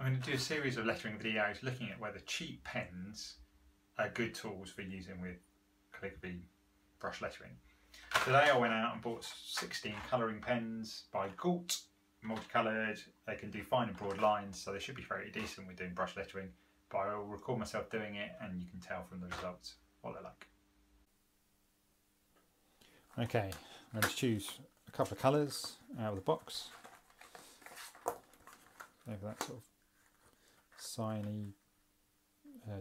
I'm going to do a series of lettering videos looking at whether cheap pens are good tools for using with calligraphy brush lettering. Today I went out and bought 16 colouring pens by GALT, multicoloured. They can do fine and broad lines, so they should be very decent with doing brush lettering, but I will record myself doing it and you can tell from the results what they're like. Okay, I'm going to choose a couple of colours out of the box. Over that sort of cyaney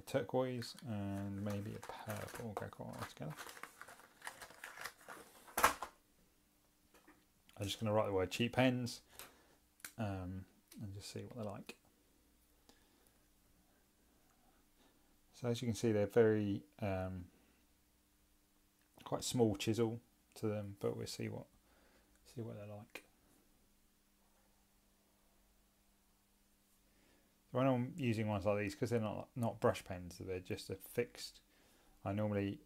turquoise and maybe a purple go quite well together. I'm just going to write the word cheap pens and just see what they're like. So as you can see, they're very quite small chisel to them, but we'll see what they're like. When I'm using ones like these, because they're not brush pens, they're just a fixed. I normally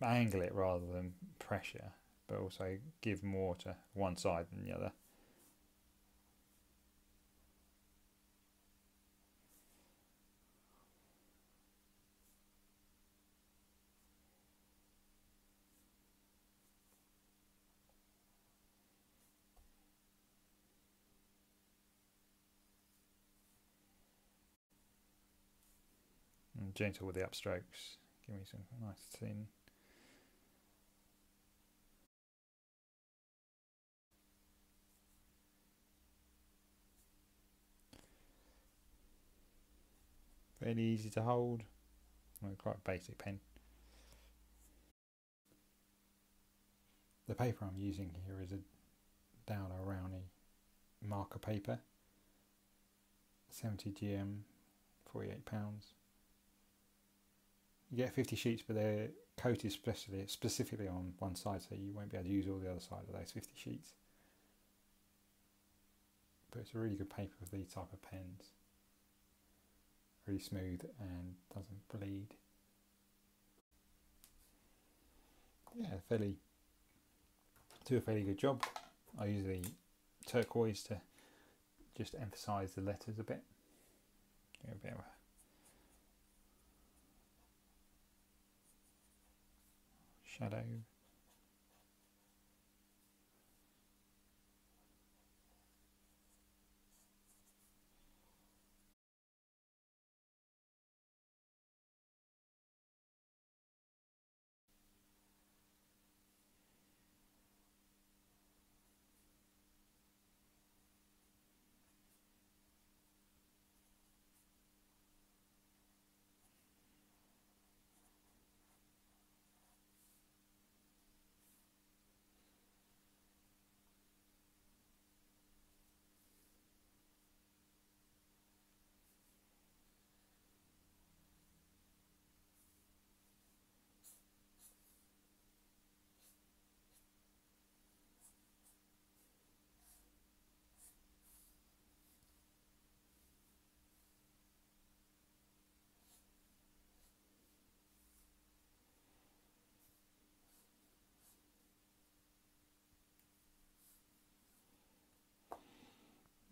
angle it rather than pressure, but also give more to one side than the other. And gentle with the upstrokes, give me some nice thin. Fairly easy to hold, quite a basic pen. The paper I'm using here is a Daler-Rowney marker paper, 70 GM, £48. You get 50 sheets, but they're coated specifically on one side, so you won't be able to use all the other side of those 50 sheets. But it's a really good paper for these type of pens. Really smooth and doesn't bleed. Yeah, do a fairly good job. I use the turquoise to just emphasise the letters a bit. Give a bit of a shadow.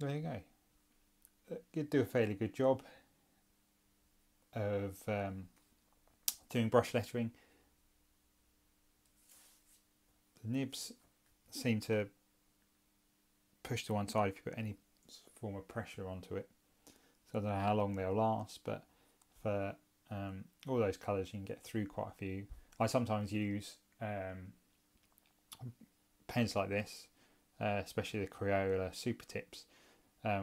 There you go. You do a fairly good job of doing brush lettering. The nibs seem to push to one side if you put any form of pressure onto it. So I don't know how long they'll last, but for all those colours you can get through quite a few. I sometimes use pens like this, especially the Crayola Super Tips,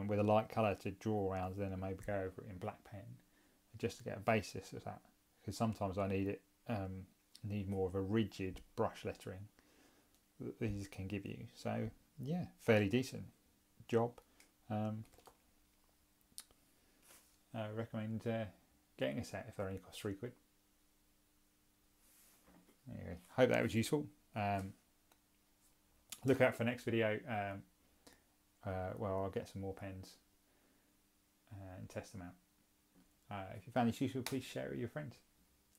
with a light colour to draw around, then and maybe go over it in black pen, just to get a basis of that. Because sometimes I need need more of a rigid brush lettering that these can give you. So yeah, fairly decent job. I recommend getting a set if they only cost £3. Anyway, hope that was useful. Look out for the next video. Well, I'll get some more pens and test them out. If you found this useful, please share it with your friends.